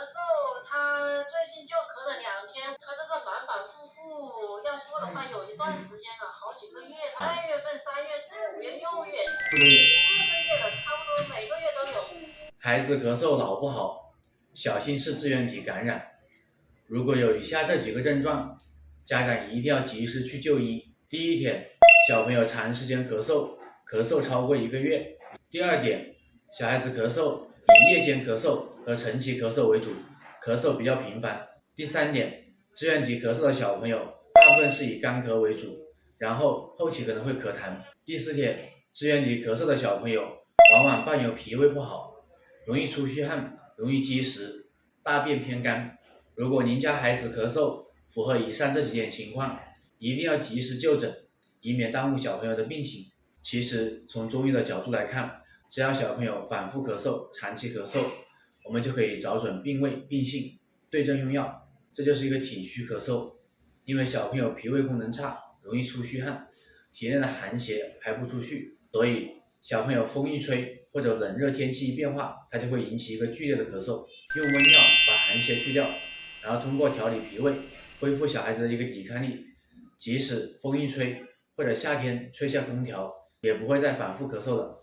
嗽，他最近就咳了2天，他这个反反复复，要说的话有一段时间了，好几个月，2月份、3月、4、5月、6月，4个月了，差不多每个月都有。孩子咳嗽老不好，小心是支原体感染。如果有以下这几个症状，家长一定要及时去就医。第一点，小朋友长时间咳嗽，咳嗽超过1个月。第二点，小孩子咳嗽以夜间咳嗽和晨期咳嗽为主，咳嗽比较频繁。第三点，支原体咳嗽的小朋友大部分是以干咳为主，然后后期可能会咳痰。第四点，支原体咳嗽的小朋友往往伴有脾胃不好，容易出虚汗，容易积食，大便偏干。如果您家孩子咳嗽符合以上这几点情况，一定要及时就诊，以免耽误小朋友的病情。其实从中医的角度来看，只要小朋友反复咳嗽、长期咳嗽，我们就可以找准病位、病性，对症用药。这就是一个体虚咳嗽，因为小朋友脾胃功能差，容易出虚汗，体内的寒邪排不出去，所以小朋友风一吹或者冷热天气一变化，它就会引起一个剧烈的咳嗽。用温药把寒邪去掉，然后通过调理脾胃，恢复小孩子的一个抵抗力，即使风一吹或者夏天吹下空调，也不会再反复咳嗽了。